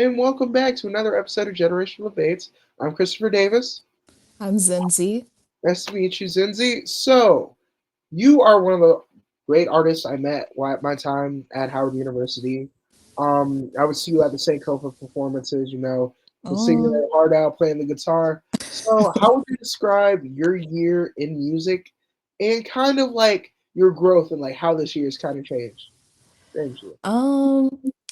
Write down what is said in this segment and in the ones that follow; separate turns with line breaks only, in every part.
and welcome back to another episode of Generational Debates. I'm Christopher Davis.
I'm Zindzi.
Nice to meet you, Zindzi. So, you are one of the great artists I met while at my time at Howard University. I would see you at the Sankofa performances, just singing
Oh,
your heart out, playing the guitar. So, how would you describe your year in music and kind of like your growth and like how this year's kind of changed you?
um,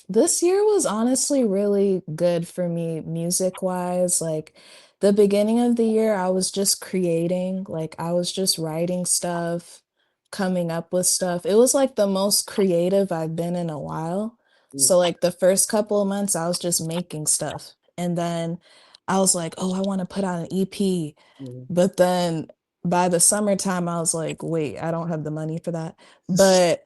this year was honestly really good for me music wise. Like the beginning of the year, I was just creating, like I was just writing stuff, coming up with stuff. It was like the most creative I've been in a while.
Mm,
So like the first couple of months, I was just making stuff. And then I was like, oh, I want to put out an EP.
mm.
But then by the summertime, I was like, wait, I don't have the money for that. But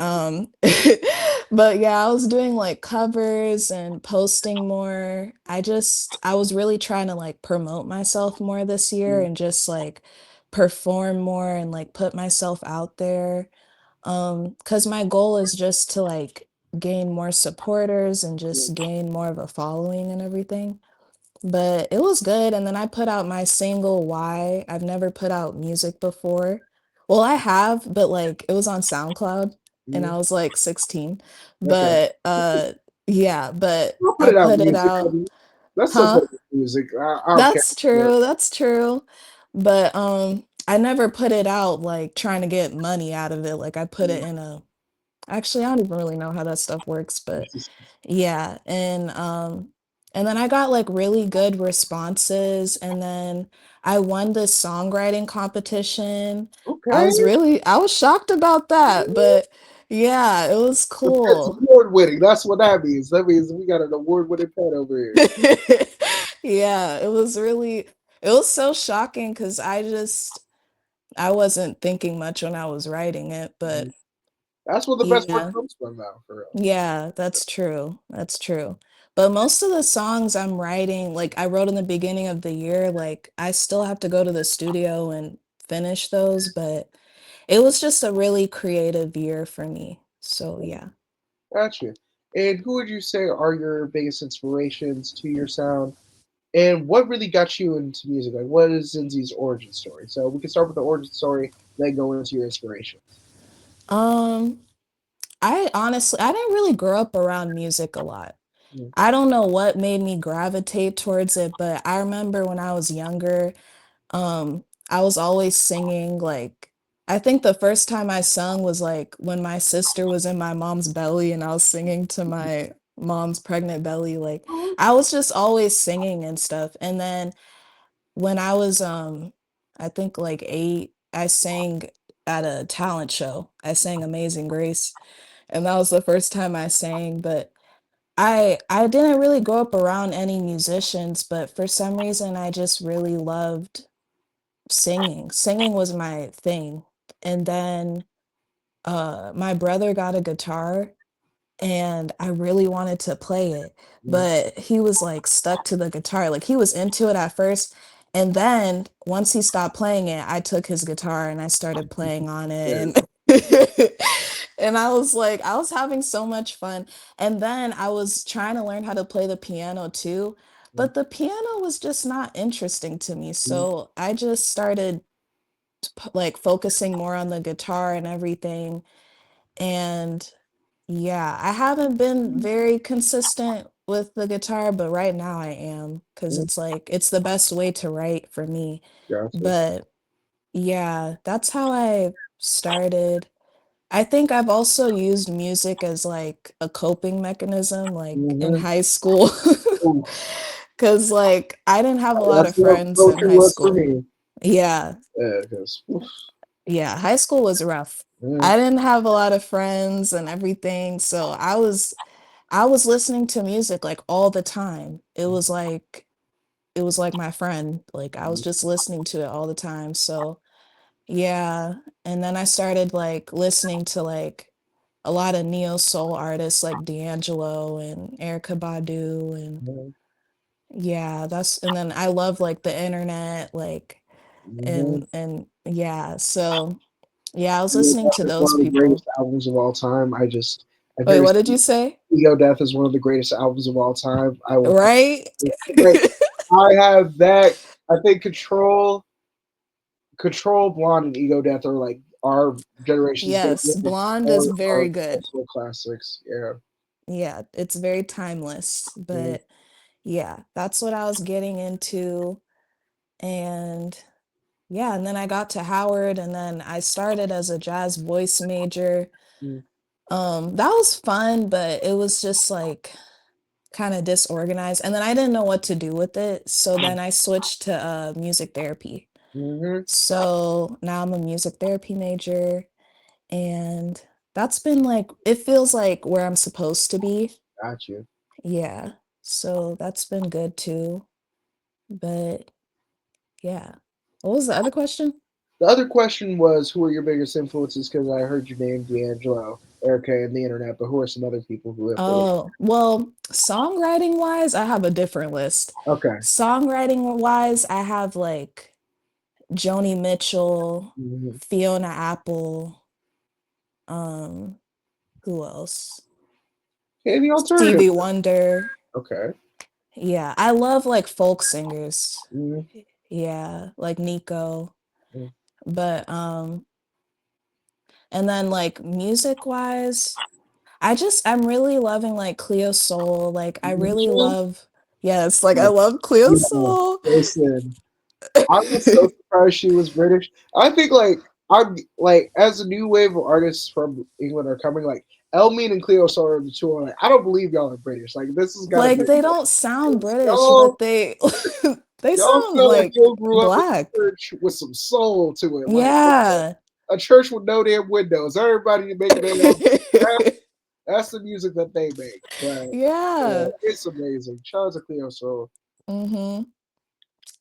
but yeah, I was doing like covers and posting more. I was really trying to like promote myself more this year and just like perform more and like put myself out there. 'Cause my goal is just to like gain more supporters and just gain more of a following and everything. But it was good, and then I put out my single "Why." I've never put out music before. Well, I have, but, like, it was on SoundCloud, and
Mhm.
I was, like, 16.
Okay.
But, yeah, but
I'll put
I
it out
put it
music,
out.
buddy. That's still
Huh?
public music. I don't care.
That's true, but, I never put it out, like, trying to get money out of it, like, I put it in a actually, I don't even really know how that stuff works, but yeah, and then I got like really good responses, and then I won this songwriting competition.
Okay.
I was shocked about that, but yeah, it was
It's
cool.
award winning. That's what that means. That means we got an award winning pet over here.
Yeah, it was so shocking because I wasn't thinking much when I was writing it,
Mhm.
but
That's where the best work
yeah.
comes from now, for real.
Yeah, that's true. That's true. But most of the songs I'm writing, like I wrote in the beginning of the year, like I still have to go to the studio and finish those, but it was just a really creative year for me. So yeah.
Gotcha. And who would you say are your biggest inspirations to your sound? And what really got you into music? Like, what is Zinzi's origin story? So we can start with the origin story, then go into your inspirations.
Um, I didn't really grow up around music a lot.
Mm,
I don't know what made me gravitate towards it, but I remember when I was younger, I was always singing, like I think the first time I sung was, like, when my sister was in my mom's belly and I was singing to my mom's pregnant belly, like, I was just always singing and stuff, and then when I was, I think, like, 8, I sang at a talent show. I sang Amazing Grace, and that was the first time I sang, but I didn't really grow up around any musicians, but for some reason, I just really loved singing. Singing was my thing. And then my brother got a guitar and I really wanted to play it,
mm,
but he was like stuck to the guitar. Like he was into it at first. And then once he stopped playing it, I took his guitar and I started playing on it
yeah.
and and I was like I was having so much fun. And then I was trying to learn how to play the piano too,
Mm,
but the piano was just not interesting to me.
mm,
So I just started like focusing more on the guitar and everything. And yeah, I haven't been very consistent with the guitar, but right now I am because
mm.
it's like it's the best way to write for me.
Gotcha.
But yeah, that's how I started. I think I've also used music as like a coping mechanism, like in
Mm-hmm.
high school. Because like I didn't have a lot
That's
of
what
friends in
poetry
high
was for
school.
me.
Yeah,
Because
yeah, high school was rough. I didn't have a lot of friends and everything, so I was listening to music like all the time. It was like my friend. Like I was just listening to it all the time. So, yeah, and then I started like listening to like a lot of neo soul artists like D'Angelo and Erica Badu and yeah, that's and then I love like the internet like and yeah, so yeah, I was listening to
it's
those
one of the
people.
greatest albums of all time. I I've
Wait,
never
what did
seen
you say?
Ego Death is one of the greatest albums of all time. I will
Right?
like I have that. I think Control, Blonde, and Ego Death are like our generation's
Yes,
favorite
Blonde is
are
very good.
also classics. Yeah.
Yeah, it's very timeless,
Mm,
but yeah, that's what I was getting into. And yeah, and then I got to Howard and then I started as a jazz voice major.
mm,
That was fun, but it was just like kind of disorganized. And then I didn't know what to do with it. So
mm,
then I switched to music therapy.
mhm.
So now I'm a music therapy major and that's been like it feels like where I'm supposed to be.
Got you.
Yeah. So that's been good too. But yeah. What was the other question?
The other question was, who are your biggest influences? Because I heard you name D'Angelo, Erica, and the internet, but who are some other people who influenced?
Oh, well, songwriting wise, I have a different list.
Okay.
Songwriting wise, I have like Joni Mitchell,
Mhm.
Fiona Apple, um, who else?
Any alternative?
Stevie Wonder.
Okay.
Yeah, I love like folk singers.
Mhm.
Yeah, like Nico.
Mhm.
But and then like music wise, I'm really loving like Cleo Soul. Like I really
Mhm.
love yes, like I love Cleo
Yeah.
Soul.
Listen, I was so surprised she was British. I think I'm like as a new wave of artists from England are coming, like Elmin and Cleo Soul are the two. I'm like, I don't believe y'all are British. Like this has got to
Like
be
they don't sound
'cause
British,
y'all
but they they
y'all
sound
sound like
like
y'all grew up in
black.
church with some soul to it, like
Yeah.
a church with no damn windows. Everybody making their own. That's the music that they make. But yeah,
Yeah.
it's amazing. Shout out to Cleo Soul.
Mhm.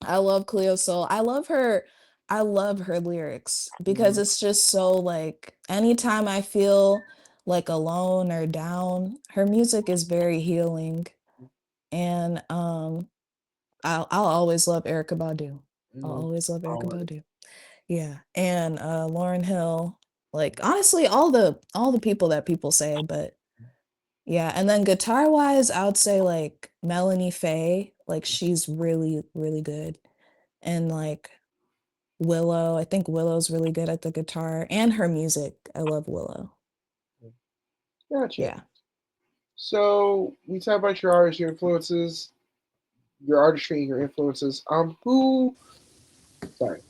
I love Cleo Soul. I love her lyrics because
Mhm.
it's just so like anytime I feel like alone or down, her music is very healing. And I'll always love Erica Badu. I'll
Mhm.
always love Erica
Always.
Badu. Yeah. And Lauren Hill. Like honestly, all the people that people say, but yeah. And then guitar wise, I would say like Melanie Faye. Like she's really, really good. And like Willow. I think Willow's really good at the guitar and her music. I love Willow.
Gotcha.
Yeah.
So we talk about your artists, your influences, your artistry, and your influences. Who? Sorry.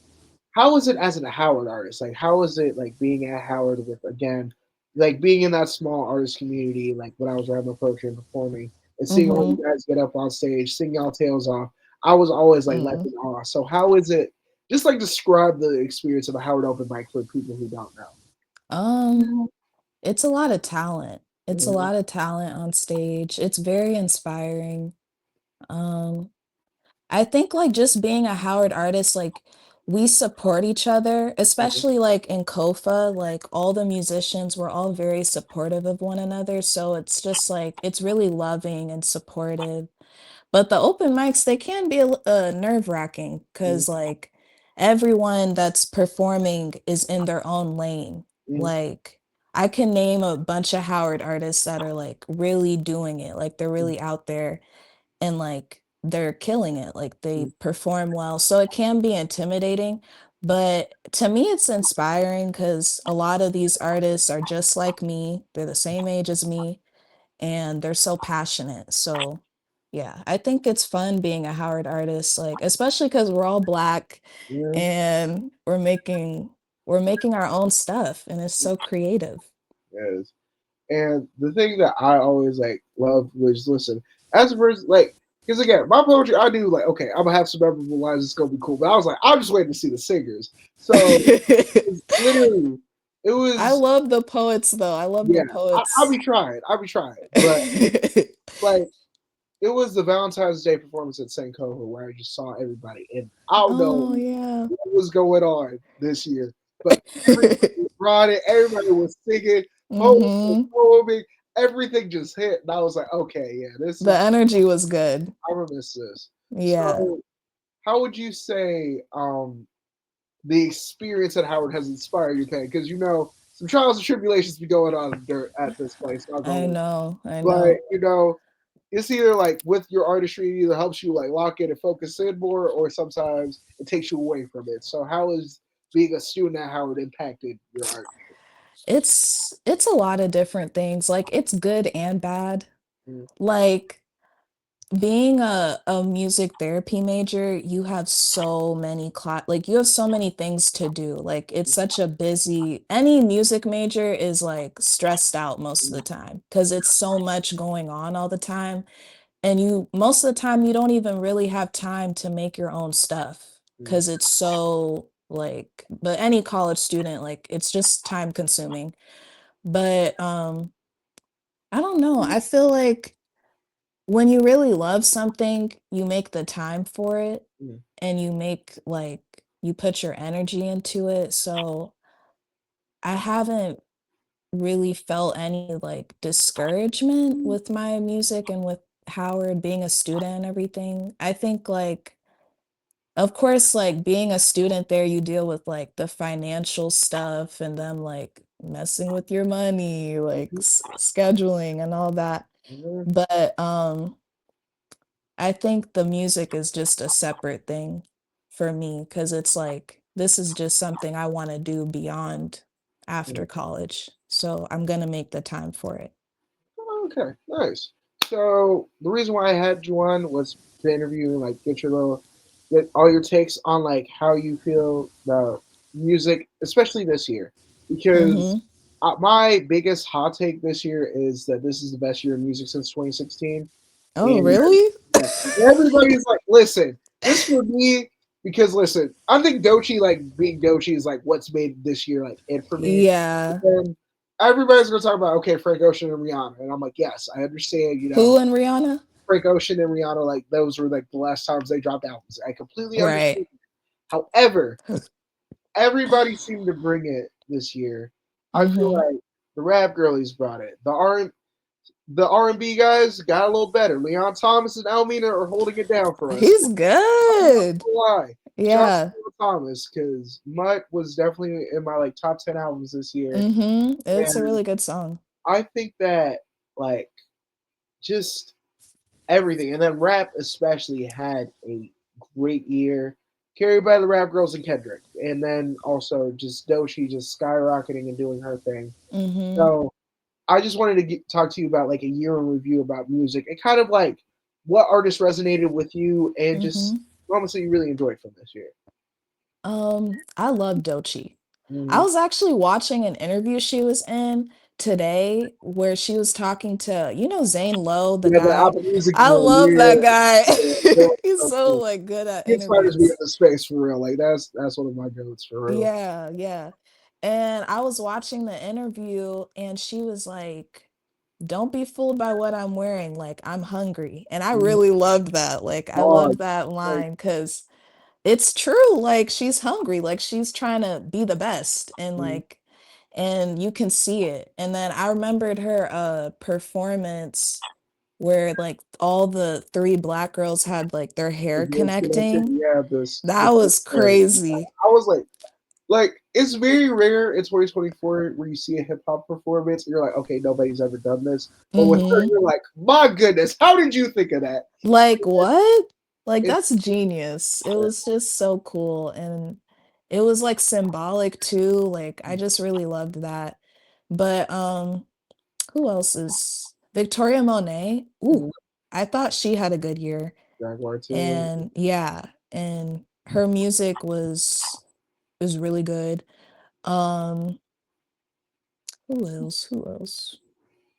How is it as a Howard artist? Like, how is it like being at Howard with again, like being in that small artist community? Like when I was around my poetry and performing, and seeing all
Mhm.
you guys get up on stage, sing y'all tails off. I was always like left
Mm.
in awe. So how is it? Just like describe the experience of a Howard open mic for people who don't know.
Um, it's a lot of talent. It's a
Mhm,
lot of talent on stage. It's very inspiring. Um, I think like just being a Howard artist, like we support each other,
mhm,
especially like in Kofa, like all the musicians were all very supportive of one another. So it's just like it's really loving and supportive. But the open mics, they can be nerve-wracking
mhm,
because like everyone that's performing is in their own lane.
mhm,
Like I can name a bunch of Howard artists that are like really doing it. Like they're
mhm,
really out there and like they're killing it. Like they
mhm,
perform well. So it can be intimidating. But to me, it's inspiring because a lot of these artists are just like me. They're the same age as me and they're so passionate. So, yeah, I think it's fun being a Howard artist, like especially because we're all black
mhm.
and we're making our own stuff and it's so creative.
Yes. And the thing that I always like love was listen as a person like because again my poetry I knew like okay I'm gonna have some memorable lines it's gonna be cool but I was like I'm just waiting to see the singers so it's literally it
I
was
love the poets though. I love
yeah
the
I'll
poets.
be trying but like it was the Valentine's Day performance at Senkoho where I just saw everybody and I don't know
Oh yeah.
what was going on this year but everybody brought it everybody was singing poets were
Mhm.
poeming everything just hit and I was like okay yeah this
The
is
energy was good.
I will miss this.
Yeah.
So, how would you say the experience at Howard has inspired you, Ken? Because you know, some trials and tribulations be going on at this place. Not
I
gonna,
know, I
but
know.
it's either like with your artistry, it either helps you like lock in and focus in more, or sometimes it takes you away from it. So how is being a student at Howard impacted your art?
It's a lot of different things. Like it's good and bad.
Mm,
Like being a music therapy major, you have so many like you have so many things to do. Like it's such a busy any music major is like stressed out most of
mm,
the time because it's so much going on all the time. And you most of the time you don't even really have time to make your own stuff
mm,
because it's so like but any college student, like it's just time consuming. But I don't know. I feel like when you really love something, you make the time for it
mm,
and you make like you put your energy into it. So I haven't really felt any like discouragement
mm,
with my music and with Howard being a student and everything. I think like of course like being a student there you deal with like the financial stuff and them like messing with your money, like
mhm,
scheduling and all that.
mhm,
But I think the music is just a separate thing for me because it's like this is just something I want to do beyond
mm.
after college. So I'm gonna make the time for it.
Okay, nice. So the reason why I had you on was to interview and like get all your takes on like how you feel the music, especially this year, because
Mhm.
my biggest hot take this year is that this is the best year of music since 2016,
Oh,
and
really?
yeah, everybody's like, listen, this for me because listen, I think Dochi like being Dochi is like what's made this year like it for me.
Yeah.
And everybody's gonna talk about okay, Frank Ocean and Rihanna, and I'm like, yes, I understand.
Who and Rihanna?
Frank Ocean and Rihanna, like those were like the last times they dropped albums. I completely
Right.
understand. However, everybody seemed to bring it this year. I feel
Mhm.
like the rap girlies brought it. The R&B guys got a little better. Leon Thomas and Elmina are holding it down for us.
He's
I'm not
good.
gonna lie. Shout out
Yeah.
to Leon Thomas because Mutt was definitely in my like top 10 albums this year,
Mhm. It's a
and
really good song.
I think that like just everything, and then rap especially had a great year, carried by the rap girls and Kendrick, and then also just Doshi just skyrocketing and doing her thing.
Mhm.
So I just wanted to talk to you about like a year in review about music and kind of like what artists resonated with you and just
Mhm.
moments that you really enjoyed from this year.
I love Doechii. I
Mm-hmm.
was actually watching an interview she was in today where she was talking to, Zane Lowe, the
Yeah, the
guy.
Apple Music
I
one.
love
Yeah,
that guy.
yeah, they're like
He's
so
so
cool.
like good at
He inspires me in
interviews.
the space for real. Like that's one of my goats for real.
Yeah, yeah. And I was watching the interview and she was like, "Don't be fooled by what I'm wearing. Like, I'm hungry." And I
Mhm.
really loved that. Like, I
Dog,
loved that
like,
line because it's true, like, she's hungry, like, she's trying to be the best, and,
mhm.
like and you can see it, and then I remembered her, performance where, like, all the 3 Black girls had, like, their
The
hair
dance connection,
connecting.
yeah,
That
the
was
hair.
crazy.
I was like it's very rare in 2024 where you see a hip hop performance and you're like, okay, nobody's ever done this. But with her,
Mhm.
you're like, my goodness, how did you think of that?
Like, what? Like,
It's
that's genius. It was just so cool, and it was, like, symbolic too, like, I just really loved that. But, who else is Victoria Monet? Ooh, I thought she had a good year,
Jaguar too.
and yeah, and her music was really good. Um, who else? Who else?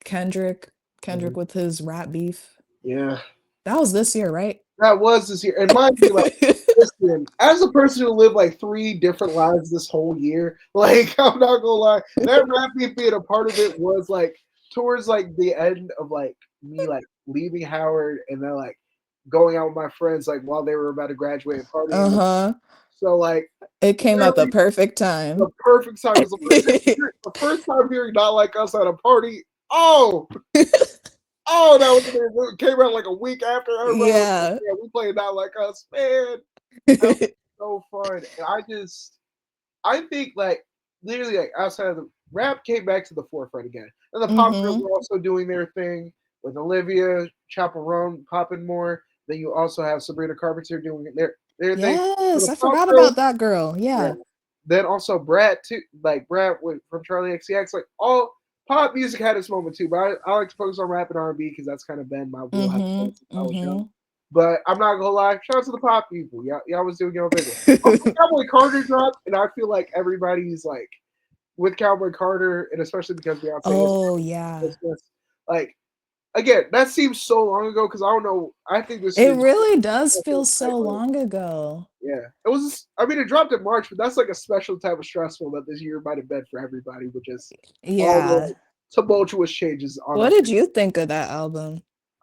Kendrick.
Mhm.
Kendrick with his rap beef.
Yeah,
That was this year, right?
that was this year. And mind you, like, listen, as a person who lived like three different lives this whole year, like, I'm not gonna lie, that rap beef being a part of it was like towards like the end of like me like leaving Howard and then like going out with my friends like while they were about to graduate and partying.
Uh-huh.
So like
It came at the
literally
perfect
the
time.
perfect time because the first time hearing "Not Like Us" at a party, that was it came out like a week after. Everybody was like,
Yeah.
"Yeah, we played Not Like Us, man." That was so fun, and I think like literally like outside of the rap came back to the forefront again, and the pop girls
Mhm.
were also doing their thing with Olivia Chaperone popping more. Then you also have Sabrina Carpenter doing their thing. So
Yes,
the
I
pop
forgot
girls,
about that girl.
yeah.
Yeah.
Then also Brad too, like Brad from Charlie XCX. Like all pop music had its moment too, but I like to focus on rap and R&B because that's kind of been my wheelhouse
Mhm.
since I was young.
Mhm.
But I'm not gonna lie, shout out to the pop people. Y'all was doing your own thing. Also, Cowboy Carter dropped, and I feel like everybody's like with Cowboy Carter, and especially because Beyonce is
Oh, yeah.
Christmas. Like again, that seems so long ago because I don't know. I think this
It
is
really does
special
feel so
type of
long ago.
yeah. It was. I mean, it dropped in March, but that's like a special type of stressful that this year might have been for everybody, which is all
Yeah.
the tumultuous changes on
What
our.
did you think of that album?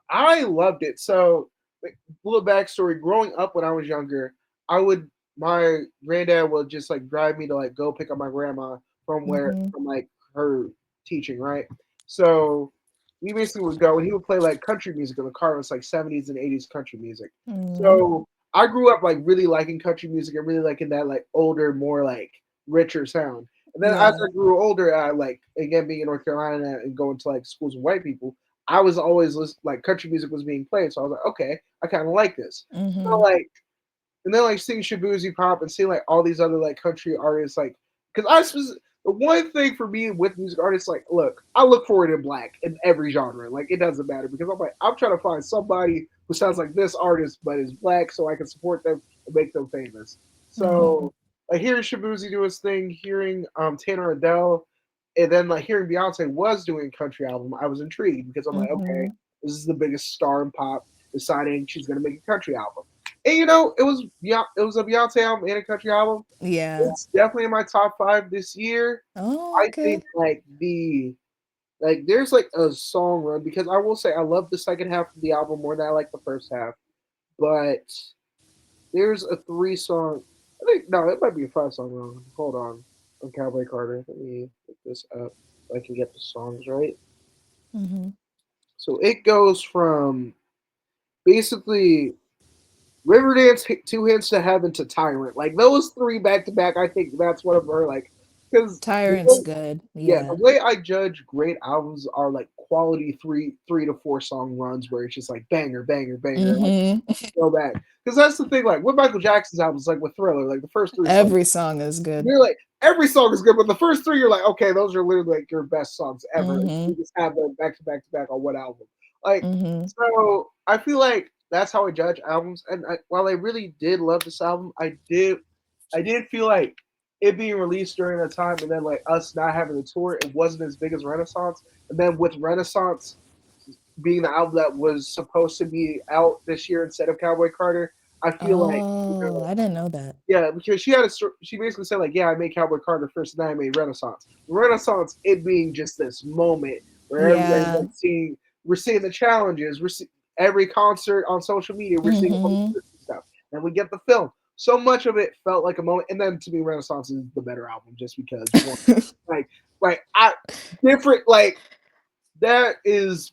I loved it. So, like, little backstory: growing up when I was younger, I would my granddad would just like drive me to like go pick up my grandma
Mhm.
from like her teaching, right? So we basically would go and he would play like country music in the car. It was like 70s and 80s country music.
Mhm.
So I grew up like really liking country music and really liking that like older, more like richer sound. And then as
Yeah.
I grew older, I like again being in North Carolina and going to like schools with white people. I was always like country music was being played, so I was like, okay, I kind of like this. So
Mhm.
like, and then like seeing Shabuzi Pop and seeing like all these other like country artists, like, because the one thing for me with music artists, like, look, I look for it in black in every genre, like it doesn't matter because I'm like I'm trying to find somebody who sounds like this artist but is black, so I can support them and make them famous.
Mhm.
So like hearing Shabuzi do his thing, hearing Tanner Adele and then like hearing Beyonce was doing a country album, I was intrigued because I'm like, okay,
Mhm.
this is the biggest star in pop deciding she's gonna make a country album. And you know, it was a Beyonce album and a country album.
Yeah.
It's definitely in my top five this year.
Oh,
I think
okay.
there's like a song run because I will say I love the second half of the album more than I like the first half. But there's a three song I think no, it might be a five song run. Hold on Cowboy Carter. Let me look this up so I can get the songs right.
Mhm.
So it goes from basically Riverdance, Two Hands to Heaven to Tyrant. Like those three back to back, I think that's one of her like because
Tyrant's good.
yeah, the
Yeah.
way I judge great albums are like quality three to four song runs where it's just like banger, banger, banger, like
Mhm.
go back. Because that's the thing, like with Michael Jackson's albums, like with Thriller, like the first three songs,
Every song is good.
you're like every song is good, but the first three you're like, okay, those are literally like your best songs ever. You
Mhm.
just have them back to back to back on one album. Like
Mhm.
so, I feel like that's how I judge albums. And while I really did love this album, I did feel like it being released during a time, and then like us not having the tour, it wasn't as big as Renaissance. And then with Renaissance being the album that was supposed to be out this year instead of Cowboy Carter, I feel like
Oh, I didn't know that.
yeah, because she basically said like, yeah, I made Cowboy Carter first, and then I made Renaissance. Renaissance, it being just this moment where everybody's
Yeah.
like we're seeing the challenges, every concert on social media, we're seeing all
Mhm.
this stuff, and we get the film. So much of it felt like a moment, and then to me, Renaissance is the better album just because one, like, like I different like that is.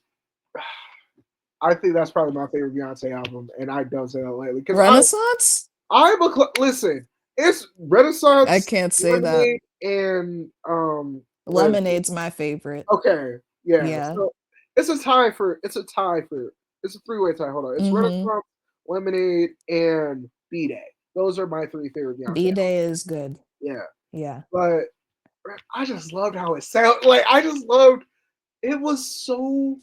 I think that's probably my favorite Beyonce album, and I don't say that lightly because
Renaissance?
listen. It's
I
Renaissance,
can't say that.
Lemonade, and what is it?
Lemonade's my favorite.
Okay, yeah.
Yeah.
So it's a three-way tie. Hold on, it's
Mhm.
Renaissance, Lemonade, and B Day. Those are my three favorite Beyonce albums.
B-Day is good.
Yeah,
Yeah.
but I just loved how it sounded. Like I just loved. It was so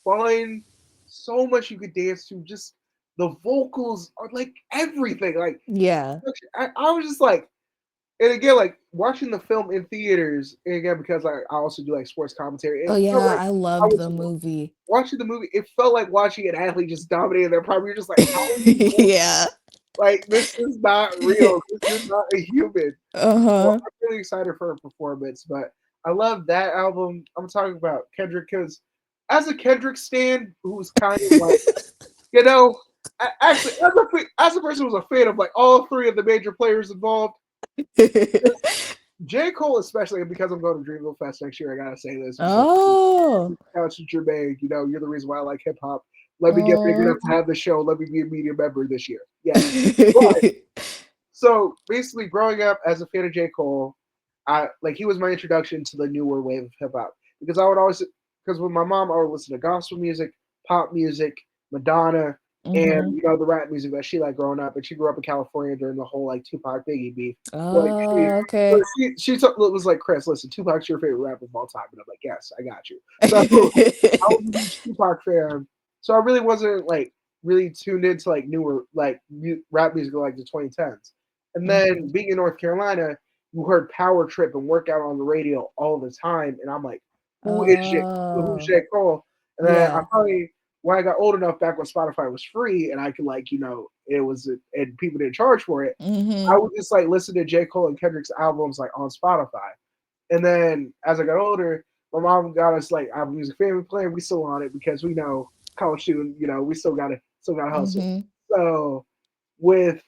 fun, so much you could dance to. Just the vocals are like everything. Like
Yeah.
I was just like, and again, like watching the film in theaters, and again because I also do like sports commentary.
Oh,
It felt
yeah,
like
I
I
loved
was
the movie.
watching the movie. It felt like watching an athlete just dominating their prime. You're just like, how are you doing?
Yeah.
Like this is not real. You're not a human. So
Uh-huh.
I'm really excited for her performance. But I love that album. I'm talking about Kendrick because as a Kendrick stan, who's kind of like you know, actually as a person who's a fan of like all three of the major players involved. J. Cole, especially because I'm going to Dreamville Fest next year, I gotta say this because
Oh.
Couch Jermaine, you know, you're the reason why I like hip hop. Let me get big enough
Oh.
to have the show. Let me be a media member this year. Yes. But so basically growing up as a fan of J. Cole, he was my introduction to the newer wave of hip hop because I would always because with my mom I would listen to gospel music, pop music, Madonna, and
Mhm.
the rap music that she liked growing up. And she grew up in California during the whole like Tupac Biggie beef. So like
Oh,
so
okay.
was like, Chris, listen, Tupac's your favorite rapper of all time, and I'm like, yes, I got you. So I was a huge Tupac fan. So I really wasn't like really tuned into like newer like rap music of like the 2010s. And then
Mhm.
being in North Carolina, you heard Power Trip and Workout on the radio all the time, and I'm like, who's
Oh,
J Cole? And then I
yeah.
finally, when I got old enough, back when Spotify was free and I could like it was and people didn't charge for it, I
Mhm.
would just like listen to J Cole and Kendrick's albums like on Spotify. And then as I got older, my mom got us like Apple Music Family Plan. We still on it because we know college student, we still gotta hustle.
Mhm.
So with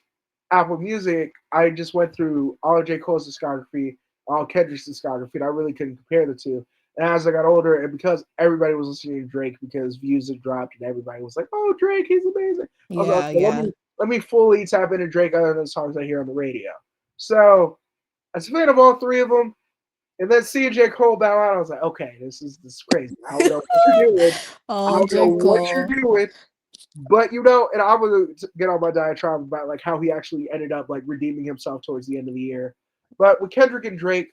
Apple Music, I just went through all of J. Cole's discography, all Kendrick's discography, and I really couldn't compare the two. And as I got older, and because everybody was listening to Drake because views had dropped and everybody was like, "Oh, Drake, he's amazing," I was like,
Yeah,
"Okay, let
yeah.
me let me fully tap into Drake other than the songs I hear on the radio." So, as a fan of all three of them, and then seeing J. Cole bow out, I was like, "Okay, this is crazy. I don't know what you're doing. I
Oh,
don't know
J.
what
Cole.
you're doing." But and I'm gonna get on my diatribe about like how he actually ended up like redeeming himself towards the end of the year. But with Kendrick and Drake,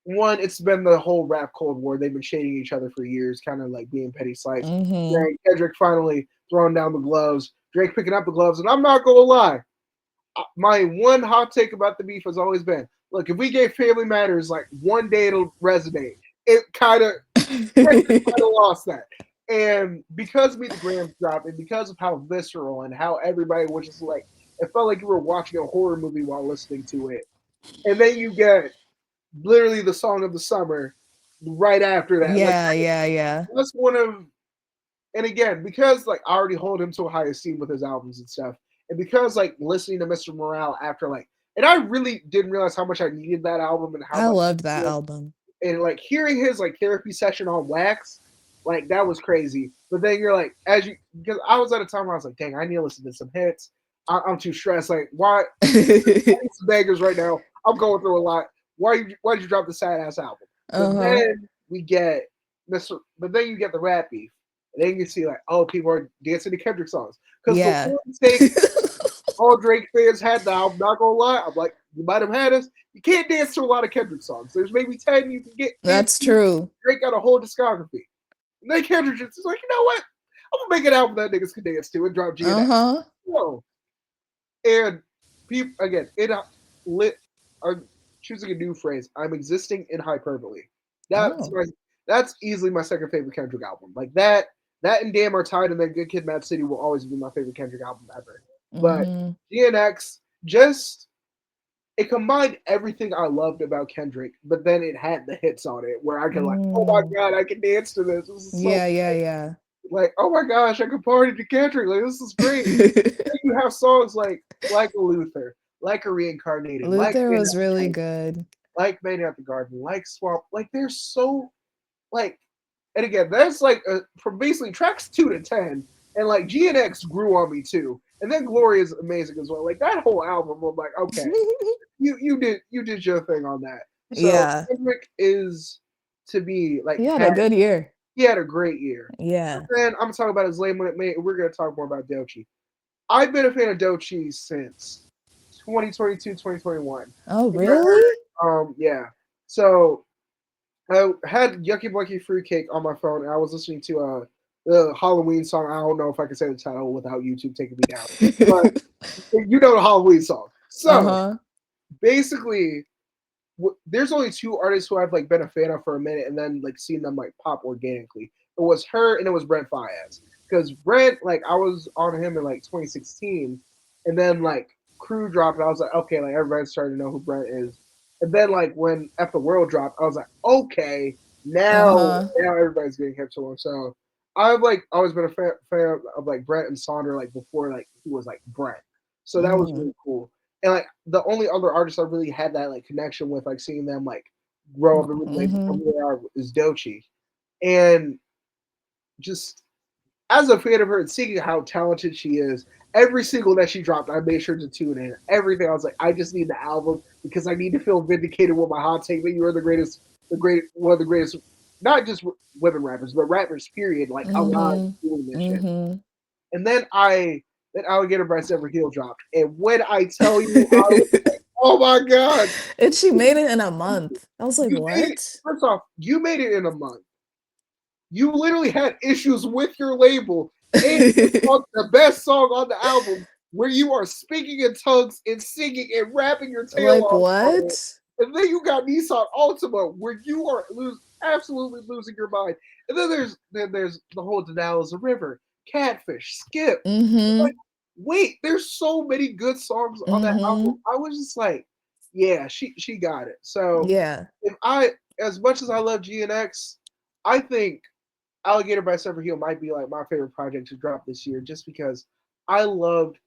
one, it's been the whole rap cold war. They've been shading each other for years, kind of like being petty slights.
Mhm.
Then Kendrick finally throwing down the gloves, Drake picking up the gloves, and I'm not gonna lie, my one hot take about the beef has always been: look, if we gave Family Matters like one day, it'll resonate. It Kendrick kind of lost that. And because Meet the Grams dropped, and because of how visceral and how everybody was just like, it felt like you were watching a horror movie while listening to it. And then you get literally the song of the summer right after that. Like,
Yeah, yeah, yeah.
that's one of, and again, because like I already hold him to a high esteem with his albums and stuff, and because like listening to Mr. Morale after like, and I really didn't realize how much I needed that album and how
I
much
loved that album.
and like hearing his like therapy session on wax, like that was crazy. But then you're like, as you because I was at a time where I was like, dang, I need to listen to some hits. I'm too stressed. Like, why? I need some bangers right now. I'm going through a lot. Why did you drop the sad ass album? But
Uh-huh.
then we get Mr. But then you get the rap beef. And then you see like, oh, people are dancing to Kendrick songs. Because the
Yeah.
one take all Drake fans had now, I'm not gonna lie, I'm like, you might have had us. You can't dance to a lot of Kendrick songs. There's maybe 10 you can get dance
That's
to.
true.
Drake got a whole discography. And then Kendrick just is like, you know what? I'm gonna make an album that niggas can dance to and drop GNX.
Uh-huh.
Whoa. And people again, it lit I'm choosing a new phrase. I'm existing in hyperbole. That's
Oh.
my that's easily my second favorite Kendrick album. Like that and Damn Are Tied and then Good Kid Mad City will always be my favorite Kendrick album ever. But
Mhm.
GNX just it combined everything I loved about Kendrick, but then it had the hits on it where I could like, oh my
Mm.
god, I can dance to this. This is so
Yeah, yeah, yeah.
like, oh my gosh, I can party to Kendrick. Like this is great. Then you have songs like a Luther, like a Reincarnated, like
Luther
Man
was
at the
really
Garden,
good.
like Man at the Garden, like Swamp. Like they're so like, and again, that's like from basically tracks 2 to 10, and like GNX grew on me too. And then Glory is amazing as well. Like that whole album, I'm like, okay, you did your thing on that. So
Yeah.
Kendrick is to be like
He had a good year.
he had a great year. And
Yeah.
then I'm gonna talk about his lame when it made. We're gonna talk more about Doechii. I've been a fan of Doechii since 2022, 2021.
Oh,
I think I
really?
yeah. So I had Yucky Bucky Fruitcake on my phone, and I was listening to the Halloween song. I don't know if I can say the title without YouTube taking me down, but you know the Halloween song. So
Uh-huh.
basically, there's only two artists who I've like been a fan of for a minute, and then like seen them like pop organically. It was her, and it was Brent Faiyaz. Because Brent, like I was on him in like 2016, and then like Crew dropped, and I was like, okay, like everybody's starting to know who Brent is. And then like when F the World dropped, I was like, okay,
Uh-huh.
now everybody's getting hip to him. So I've like always been a fan of like Brent and Sonder like before like he was like Brent. So that was
Mhm.
really cool. And like the only other artist I really had that like connection with, like seeing them like grow up and really like become
Mhm.
who they are, is Doechii. And just as a fan of her and seeing how talented she is, every single that she dropped, I made sure to tune in. Everything I was like, I just need the album because I need to feel vindicated with my hot take that you are the greatest, one of the greatest, not just women rappers, but rappers. Period. Like alive
Mhm.
doing this shit.
Mhm.
And then Alligator by Sever Heel dropped, and when I tell you, I was like, oh my god,
And she made it in a month. I was like,
you made it.
"What?"
First off, you made it in a month. You literally had issues with your label, and you brought the best song on the album where you are speaking in tongues and singing and rapping your tail
Like,
off on it.
what?
And then you got Nissan Altima where you are absolutely losing your mind. And then there's the whole Denial is a River, Catfish, Skip. Like,
Mhm.
wait, there's so many good songs on that album.
Mhm.
I was just like, yeah, she got it. So
Yeah.
if I as much as I love GNX, I think Alligator by Silver Heel might be like my favorite project to drop this year, just because I loved,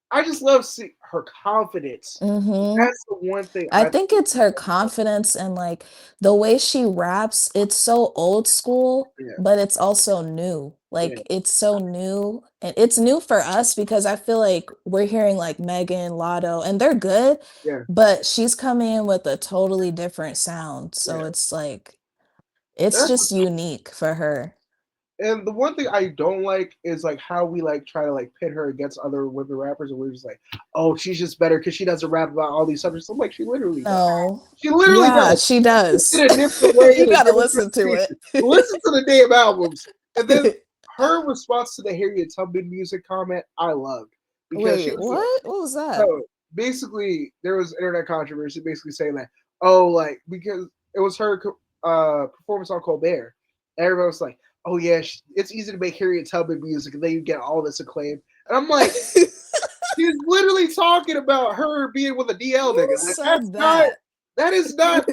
I just love her confidence.
Mhm.
That's the one thing
I
I
think it's her confidence and, like, the way she raps, it's so old school,
yeah
but it's also new.
yeah
Like, it's so new, and it's new for us because I feel like we're hearing, like, Megan, Lotto, and they're good,
yeah
but she's coming in with a totally different sound, so
yeah.
it's like it's
That's
just unique for her.
and the one thing I don't like is like how we like try to like pit her against other women rappers, and we're just like, oh, she's just better because she doesn't rap about all these subjects. I'm like, she literally does.
No.
She literally
Yeah,
does.
she
In
does.
a different way,
You
in a
gotta
different
listen to
presentation. Listen to the damn albums. And then her response to the Harriet Tubman music comment, I loved. Because she
Wait,
was like,
what? What was that?
so basically, there was internet controversy basically saying that, oh, like, because it was her performance on Colbert. Everybody was like, oh, yeah, it's easy to make Harriet Tubman music and then you get all this acclaim. And I'm like, she's literally talking about her being with a DL
Who
nigga. Like,
said that?
that is not,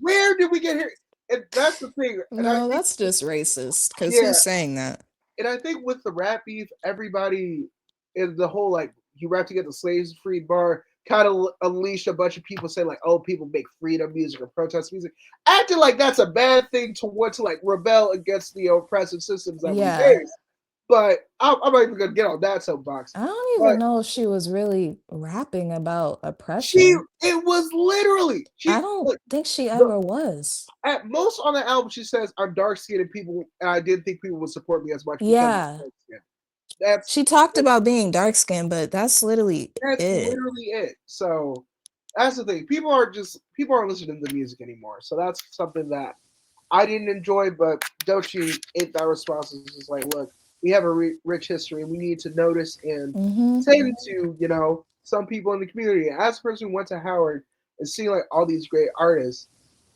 where did we get here? And that's the thing. And I
No,
think,
that's just racist. Because
yeah,
who's saying that?
and I think with the rap beef, everybody in the whole like you rap to get the slaves freed bar kind of unleashed a bunch of people saying like, oh, people make freedom music or protest music, acting like that's a bad thing to want to like rebel against the oppressive systems that we
Yeah.
face. But I'm not even gonna get on that soapbox.
I don't
But
even know if she was really rapping about
she,
oppression.
it was literally
I
she.
don't
Look,
think she
the,
ever was.
at most on the album, she says, "I'm dark skinned and people, and I didn't think people would support me as much because I'm
Yeah.
dark skinned." That's
She talked about being dark skinned, but that's literally
that's
it.
literally it. So that's the thing. People aren't listening to the music anymore. So that's something that I didn't enjoy. But Dochi, it that response is just like, look, we have a rich history, and we need to notice and
Mhm.
tend to, some people in the community. As a person who went to Howard and seeing like all these great artists,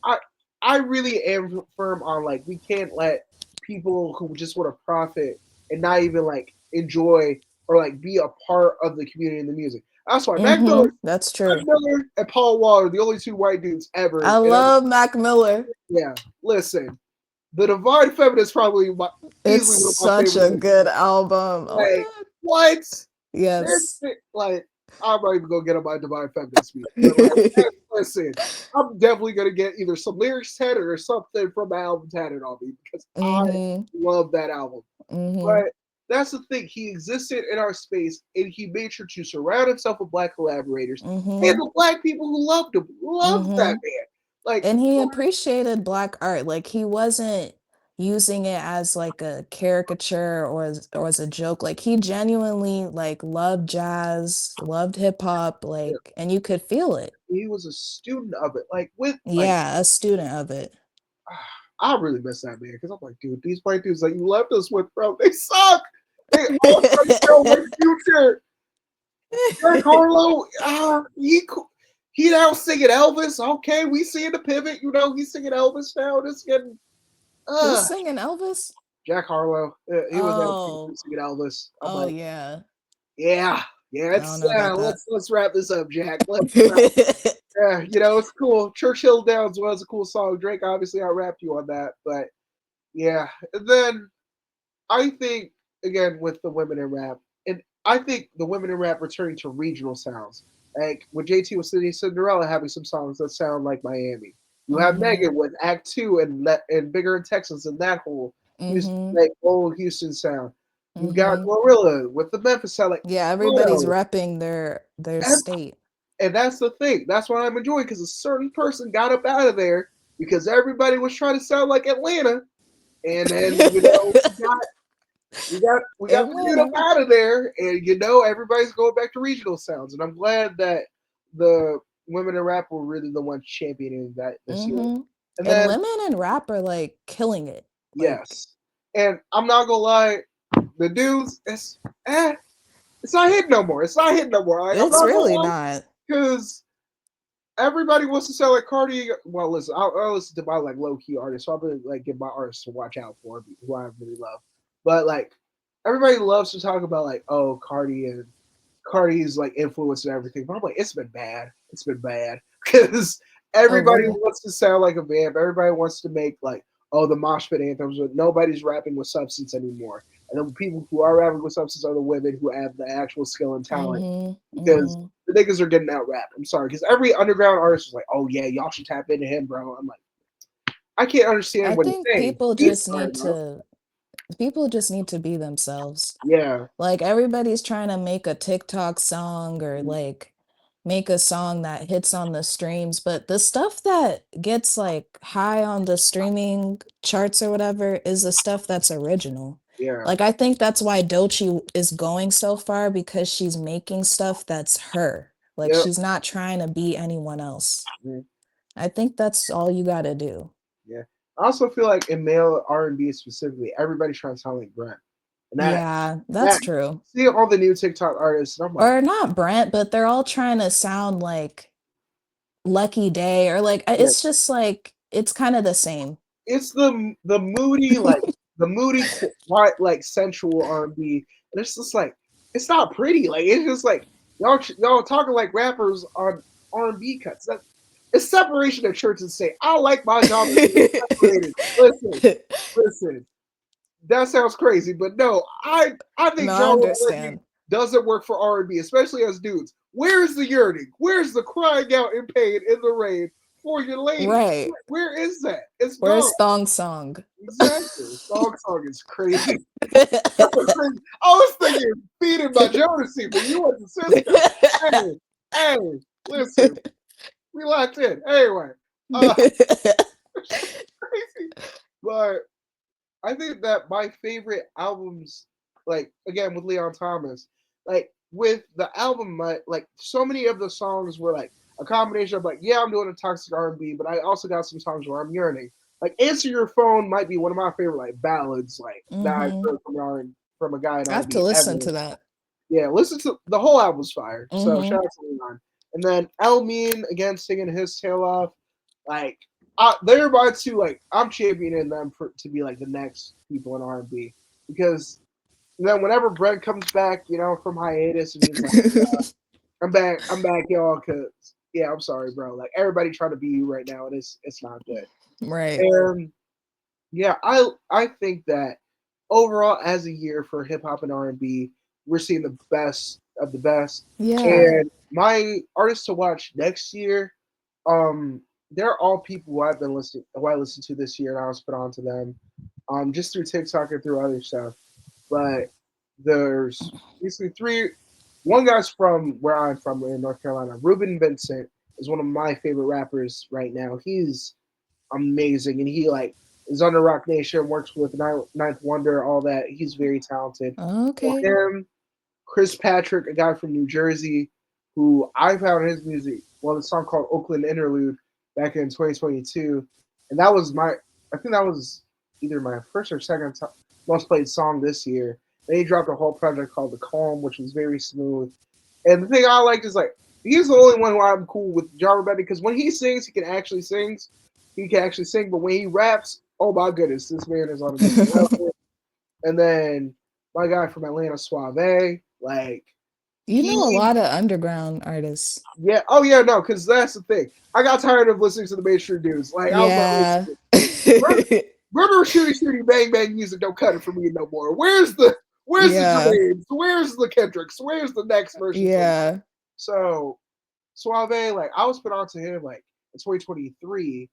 I I really am firm on like we can't let people who just want to profit and not even like enjoy or like be a part of the community and the music. That's why
Mhm. That's
Mac
true.
Miller and Paul Wall are the only two white dudes ever.
I love Mac Miller.
Yeah, listen, the Divine Feminine is probably
It's
easily one of my
such
favorite
a
movies.
good album. Oh my
Like
god.
what? This
Yes.
like I'm not even gonna get on my Divine Feminine speech, but like listen, I'm definitely gonna get either some lyrics tatted or something from the album tatted on me because I
Mhm.
love that album.
Mhm.
But that's the thing. He existed in our space and he made sure to surround himself with black collaborators and
Mhm.
the black people who loved him, loved that
Mhm.
man. Like,
And he appreciated black art. Like he wasn't using it as like a caricature or as a joke. Like he genuinely like loved jazz, loved hip hop, like and you could feel it.
he was a student of it. Like, with, like,
Yeah, a student of it.
I really miss that man because I'm like, dude, these white dudes that you left us with, bro, they suck. They all try to sell like Future. Jack Harlow, he now singing Elvis. Okay, we seeing the pivot. He's singing Elvis now. It's getting
Who's
uh
singing Elvis?
Jack Harlow. He was at
Oh,
singing Elvis. I'm
oh
like,
yeah.
yeah, yeah.
I don't
It's
know about that.
let's wrap this up, Jack. It's cool. Churchill Downs was a cool song. Drake obviously I rapped you on that, but yeah. And then I think again with the women in rap, and I think the women in rap returning to regional sounds. Like when JT was singing Cinderella, having some songs that sound like Miami. You have
Mhm.
Megan with Act Two and Bigger in Texas and that whole. Houston,
Mhm.
like old Houston sound. You got
Mhm.
Gorilla with the Memphis sound, like,
Yeah, everybody's
bro,
repping their state.
and that's the thing. That's what I'm enjoying because a certain person got up out of there because everybody was trying to sound like Atlanta, and then we got the dude up
Atlanta.
out of there, and everybody's going back to regional sounds, and I'm glad that the women in rap were really the ones championing that this year.
Mhm.
And
And
then
women in rap are, like, killing it. Like,
yes, and I'm not gonna lie, the dudes, eh, it's not hitting no more. It's not hitting no more. Like, I'm
it's
not gonna
really
lie,
not.
because everybody wants to sound like Cardi. Well, listen, I'll listen to my like low key artists, so I'm gonna like give my artists to watch out for who I really love. But like everybody loves to talk about like, oh, Cardi and Cardi's like influence and everything. But I'm like, it's been bad. It's been bad because
Oh,
everybody
really?
wants to sound like a vamp. Everybody wants to make like, oh, the mosh pit anthems, but nobody's rapping with substance anymore. And the people who are rapping with substance are the women who have the actual skill and talent
Mhm.
because
Mhm.
the niggas are getting out rapped. I'm sorry, because every underground artist is like, oh yeah, y'all should tap into him, bro. I'm like, I can't
I
understand what he's
think
saying. He's sorry, bro.
people just need to be themselves.
Yeah.
Like everybody's trying to make a TikTok song or
Mm,
like make a song that hits on the streams, but the stuff that gets like high on the streaming charts or whatever is the stuff that's original.
yeah.
Like I think that's why Doechii is going so far because she's making stuff that's her. Like
Yep.
she's not trying to be anyone else.
Mm,
I think that's all you got to do.
yeah. I also feel like in male R&B specifically, everybody's trying to sound like Brent, and
Yeah, that's
that
true.
see all the new TikTok artists, and I'm like,
Or not Brent, but they're all trying to sound like Lucky Day or like
yeah,
it's just like it's kind of the same.
it's the moody like the moody quiet like sensual R&B, and it's just like it's not pretty. Like it's just like y'all talking like rappers on R&B cuts. That it's separation of church and state. I like my genre to be separated. Listen. That sounds crazy, but no, I
No,
think
I
genre blending
understand.
doesn't work for R&B, especially as dudes. Where's the yearning? Where's the crying out in pain in the rain for your lady?
Right.
Where is that? It's gone.
Where's Thong Song?
Exactly. Song is crazy. That's a crazy. I was thinking feeding my Jodeci, but you went to Cisco. Hey, hey, listen, we locked in. Anyway, uh, crazy. But I think that my favorite albums, like again with Leon Thomas, like with the album, like so many of the songs were like a combination of like, yeah, I'm doing a toxic R&B, but I also got some songs where I'm yearning. Like "Answer Your Phone" might be one of my favorite like ballads, like that I've
Mhm.
heard from a guy in
I have to
R&B
listen
ever.
to that.
Yeah, listen to the whole album's fire. So shout
Mhm.
out to Leon. And then El Mean again singing his tail off. Like they're about to like I'm championing them for to be like the next people in R&B because then whenever Brent comes back, from hiatus and he's like, I'm back, y'all, cause yeah, I'm sorry, bro. Like everybody trying to be you right now, and it's not good.
Right.
And yeah, I think that overall as a year for hip hop and R&B, we're seeing the best of the best.
Yeah.
And my artists to watch next year, um, they're all people who I listened to this year, and I was put on to them, just through TikTok and through other stuff. But there's basically three. One guy's from where I'm from in North Carolina. Ruben Vincent is one of my favorite rappers right now. He's amazing, and he like is under Rock Nation, works with Ninth Wonder, all that. He's very talented. For
Okay.
him, Chris Patrick, a guy from New Jersey, who I found his music, well, a song called Oakland Interlude back in 2022, and that was I think that was either my first or second most played song this year. Then he dropped a whole project called The Calm, which was very smooth. And the thing I liked is like he's the only one who I'm cool with genre about because when he sings, he can actually sing. He can actually sing, but when he raps, oh my goodness, this man is on a different level. And then my guy from Atlanta, Suave, like
You know a
he,
lot of underground artists.
yeah, oh yeah, no, because that's the thing. I got tired of listening to the mainstream dudes. Like I was like,
Yeah.
listen, Murder, shooty, bang, bang music don't cut it for me no more. Where's the
Yeah.
Jermaine's? Where's the Kendricks? Where's the next version from?
Yeah.
So Suave, like I was put onto him like in 2023,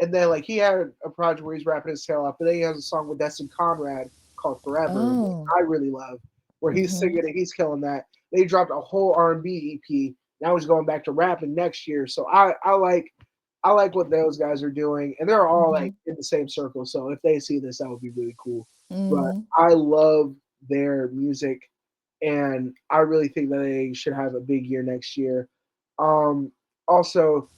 and then like he had a project where he's rapping his tail off, but then he has a song with Destin Conrad called Forever, which
Oh.
I really love, where he's
Mhm.
singing and he's killing that. They dropped a whole R&B EP. Now he's going back to rapping next year. So I like what those guys are doing, and they're all like
Mhm.
in the same circle. So if they see this, that would be really cool. But
Mhm.
I love their music, and I really think that they should have a big year next year. Um, Also,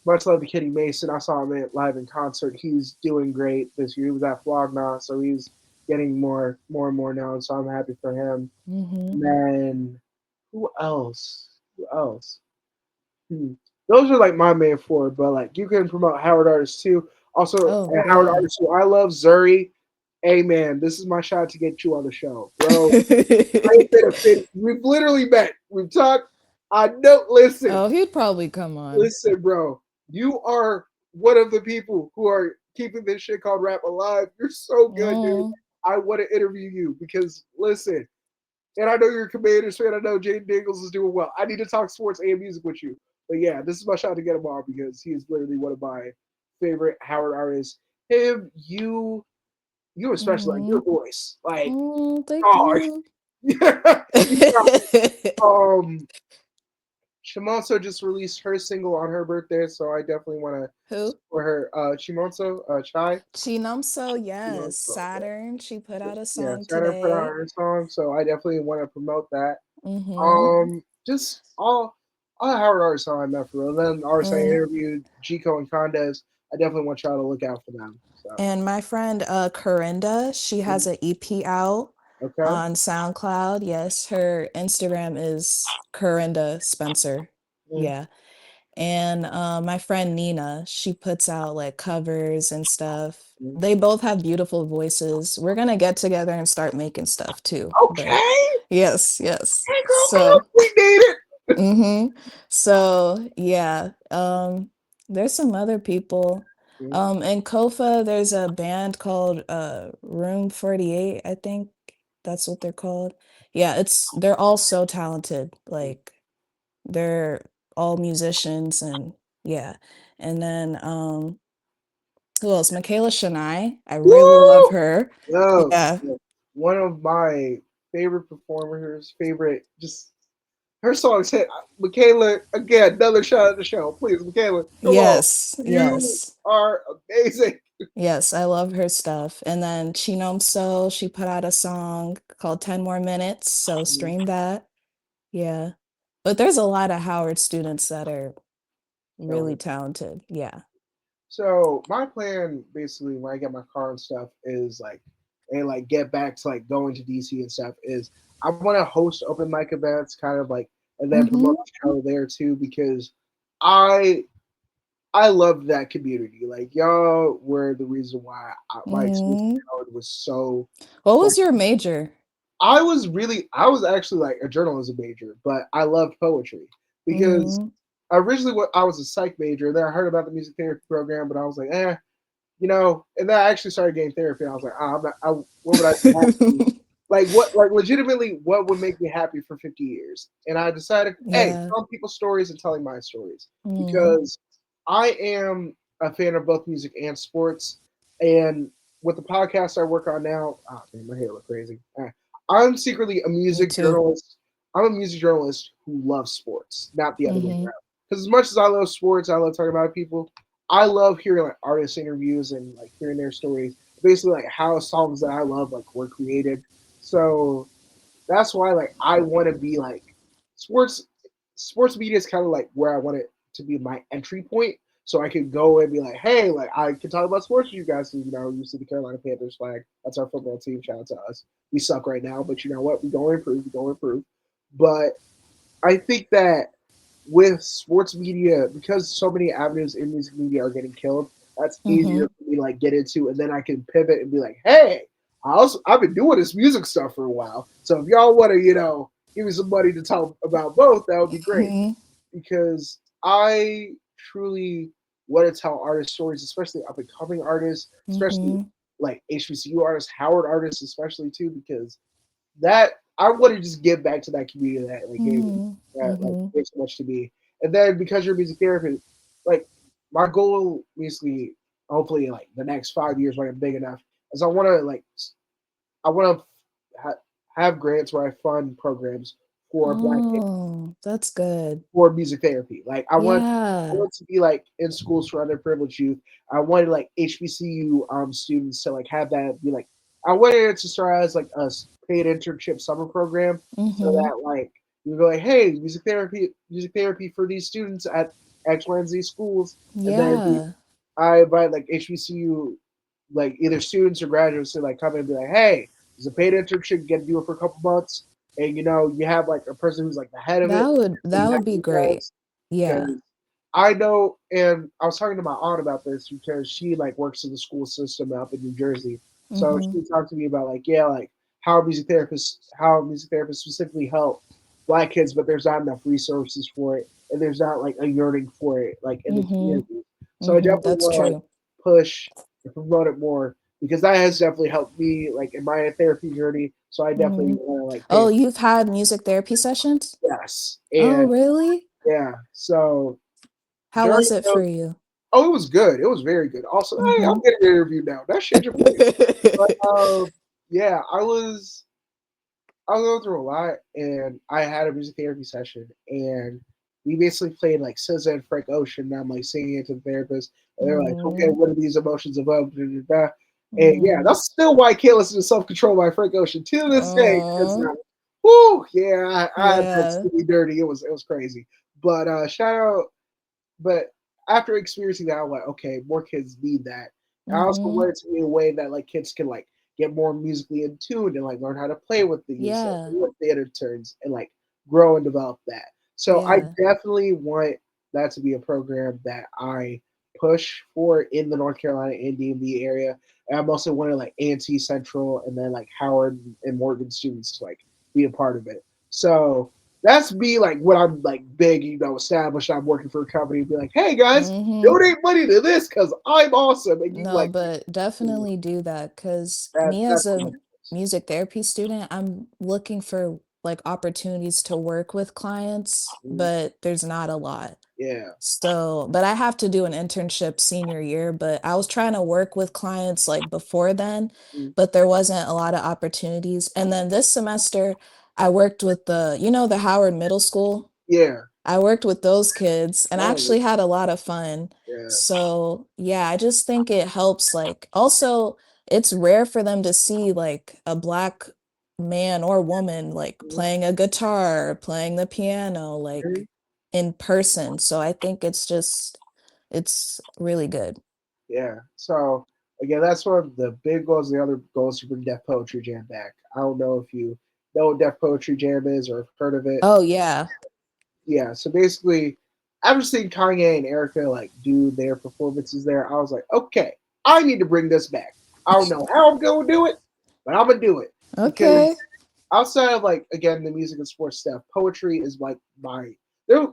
much love to Kenny Mason. I saw him live in concert. He's doing great this year. He was at Flogna, so he's getting more and more known. So I'm happy for him.
Mhm.
And then who else? Who else? Hmm. Those are like my main four, but like you can promote Howard artists too. Also,
Oh,
Howard
yeah.
artists who I love, Zuri. Hey man, this is my shot to get you on the show, bro. I ain't been a fit. We've literally met. We've talked. I know. Listen,
Oh, he'd probably come on.
listen, bro. You are one of the people who are keeping this shit called rap alive. You're so good, dude.
Oh.
I want to interview you because listen, and I know you're a Commanders fan. I know Jaden Daniels is doing well. I need to talk sports and music with you. But yeah, this is my shot to get him on because he is literally one of my favorite Howard artists. Him, you especially like your
Mhm.
voice. Like,
Oh, thank
oh,
you.
yeah, you got it. Shimonso just released her single on her birthday, so I definitely want to
Who?
support her. Shimonso, Chai.
Chinomso, yes.
Shimonso,
Saturn. She put out a
yeah,
song
Saturn put out
today.
her song, so I definitely want to promote that.
Mhm.
Just all Howard artists on I met for real. Then artists I
Mm.
interviewed, Jico and Condes. I definitely want y'all to look out for them. So
And my friend Corinda, she has an EP out
okay,
on SoundCloud. Yes, her Instagram is Corinda Spencer.
mm,
Yeah. And my friend Nina, she puts out like covers and stuff.
mm.
They both have beautiful voices. We're gonna get together and start making stuff too. But
Okay,
yes, yes.
hey girl, come on,
So
we need it.
mhm. So, yeah, there's some other people.
Mm,
In Kofa, there's a band called Room 48, I think that's what they're called. Yeah, they're all so talented.
mm.
Like they're all musicians and yeah. And then who else? Michaela Shania. I really love
Woo!
her.
Yo,
Yeah.
yo, one of my favorite performers, favorite just her songs hit. Michaela, again, another shout out to the show. Please, Michaela, come on.
Yes.
You
Yes.
are amazing.
Yes, I love her stuff. And then Chinomso, she put out a song called 10 More Minutes, so stream that. Yeah. But there's a lot of Howard students that are
Killing
really
it.
talented. Yeah.
So my plan basically when I get my car and stuff is like and like get back to like going to DC and stuff is I want to host open mic events kind of like and then promote
Mhm.
the show there too because I I loved that community. Like y'all were the reason why my experience
Mhm.
with Howard was so
What
fun.
was your major?
I was actually like a journalism major, but I loved poetry because
Mhm.
originally what I was a psych major, and then I heard about the music therapy program, but I was like, you know, and then I actually started getting therapy. And I was like, I'm not, what would I be happy? Like what, like legitimately, what would make me happy for 50 years? And I decided, hey,
Yeah.
telling people's stories and telling my stories
Mhm.
because I am a fan of both music and sports. And with the podcast I work on now, ah, man, my hair look crazy. I'm secretly a
Me
music
too.
journalist. I'm a music journalist who loves sports, not the other way
Mhm.
around. Because as much as I love sports, I love talking about people. I love hearing like artist interviews and like hearing their stories. Basically, like how songs that I love like were created. So that's why like I want to be like sports. Sports media is kind of like where I want it to be my entry point, so I could go and be like, hey, like I can talk about sports with you guys. You know, you see the Carolina Panthers flag. That's our football team. Shout out to us. We suck right now, but you know what? We going to improve. We going to improve. But I think that with sports media, because so many avenues in music media are getting killed, that's easier
Mhm.
for me to like get into, and then I can pivot and be like, hey, I've been doing this music stuff for a while, so if y'all want to, you know, give me some money to talk about both, that would be great
Mhm.
because I truly want to tell artist stories, especially up and coming artists, especially
Mhm.
like HBCU artists, Howard artists, especially too, because that I want to just give back to that community that like gave
Mhm.
that like
Mhm.
gave so much to me. And then because you're a music therapist, like my goal basically hopefully like the next 5 years when I'm big enough, is I want to I want to ha- have grants where I fund programs for Black kids
Oh, that's good.
for music therapy. Like I
Yeah.
want to be like in schools for underprivileged youth. I wanted like HBCU students to like have that be like I wanted it to start as like a paid internship summer program so
Mhm.
that like you go like, hey, music therapy for these students at X, Y, and Z schools, and then
Yeah.
I invite like HBCU like either students or graduates to like come in and be like, hey, it's a paid internship, you get to do it for a couple months, and you have like a person who's like the head of it, and
That
you have
would be
you
great.
guys
Yeah.
because I know, and I was talking to my aunt about this because she like works in the school system up in New Jersey. So
Mhm.
she talked to me about like, yeah, like how music therapists specifically help Black kids, but there's not enough resources for it, and there's not like a yearning for it like in the
Mhm.
community. So I
Mhm.
definitely
That's
want to like
true.
push and promote it more because that has definitely helped me like in my therapy journey. So I definitely
Mhm.
want to like pay
Oh,
it.
you've had music therapy sessions?
Yes,
Oh,
and
really?
yeah, so
How
during
was it for
those,
you?
oh, it was good. It was very good. Also, hey, I'm
Mhm.
getting an interview now. That shit your boy. But yeah, I was going through a lot, and I had a music therapy session, and we basically played like SZA and Frank Ocean. And I'm like singing it to the therapist, and they're like, "Okay,
Mhm.
what are these emotions about?" Da, da, da. And yeah,
Mhm.
that's still why I can't listen to "Self Control" by Frank Ocean to this day because,
Aw.
whoo, yeah, I had that
Yeah.
skinny dirty. It was crazy. But shout out but after experiencing that, I'm like, okay, more kids need that. I also
Mhm.
want it to be a way that like kids can like get more musically in tune and like learn how to play with these
Yeah.
with theater turns and like grow and develop that. So I
Yeah.
definitely want that to be a program that I push for in the North Carolina and DMV area. And I'm also wanting like A&T Central and then like Howard and Morgan students to like be a part of it. So that's me like when I'm like big, established. I'm working for a company, be like, hey guys,
Mhm.
donate money to this because I'm awesome, and you
No,
like
but definitely do that because me as
that's what
a
I'm
music therapy student, I'm looking for like opportunities to work with clients,
doing.
but there's not a lot.
Yeah.
So, but I have to do an internship senior year, but I was trying to work with clients like before then,
Mm.
but there wasn't a lot of opportunities. And then this semester, I worked with the Howard Middle School.
Yeah.
I worked with those kids and
Nice.
actually had a lot of fun.
Yeah.
So, yeah, I just think it helps, like also, it's rare for them to see, like, a Black man or woman, like,
Mhm.
playing a guitar, playing the piano,
Mhm.
like, in person, so I think it's really good.
Yeah. So again, that's one of the big goals. The other goal is to bring Deaf Poetry Jam back. I don't know if you know what Deaf Poetry Jam is or have heard of it.
Oh, yeah.
Yeah, so basically, after seeing Kanye and Erica like do their performances there, I was like, okay, I need to bring this back. I don't know how I'm gonna do it, but I'm gonna do it
Okay.
because outside of like again the music and sports stuff, poetry is like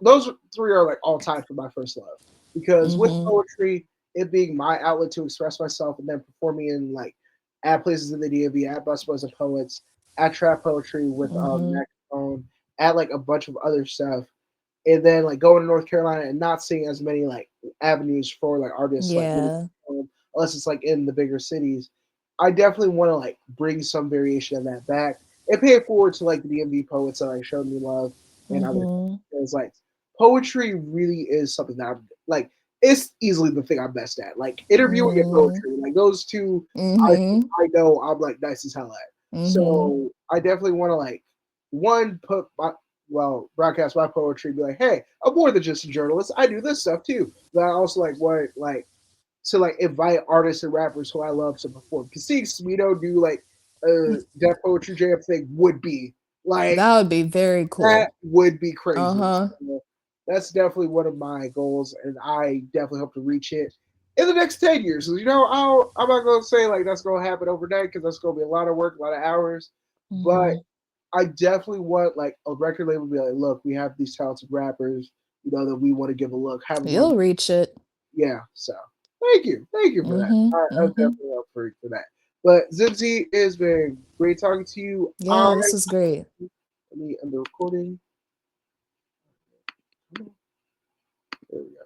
those three are like all time for my first love because with
Mhm.
poetry, it being my outlet to express myself and then performing in like at places in the DMV, at Busboys and Poets, at Trap Poetry with
Mhm.
Microphone, at like a bunch of other stuff and then like going to North Carolina and not seeing as many like avenues for like artists like really
Yeah.
unless it's like in the bigger cities. I definitely want to like bring some variation of that back and pay it forward to like the DMV poets that I showed me love and other
Mhm.
because like poetry really is something that I'm like it's easily the thing I'm best at. Like interviewing and
Mhm.
poetry, like those two, I
Mhm.
I know I'm like nice as hell at.
Mhm.
So I definitely want to like one put my broadcast my poetry, be like, hey, I'm more than just a journalist. I do this stuff too. But I also like want like to like invite artists and rappers who I love to perform. Because seeing Smino do like a Deaf Poetry Jam thing would be like
That would be very
that
cool.
would be crazy.
Uh-huh.
So that's definitely one of my goals, and I definitely hope to reach it in the next 10 years. I'm not gonna say like that's gonna happen overnight because that's gonna be a lot of work, a lot of hours. But
Mhm.
I definitely want like a record label to be like, look, we have these talented rappers, that we want to give a look, have them on.
You'll reach it.
Yeah, so thank you for that.
Mhm.
I'm
Mhm.
definitely up for that. But Zindzi, it's been great talking to you.
Yeah, this is great.
Let me end the recording. There we go.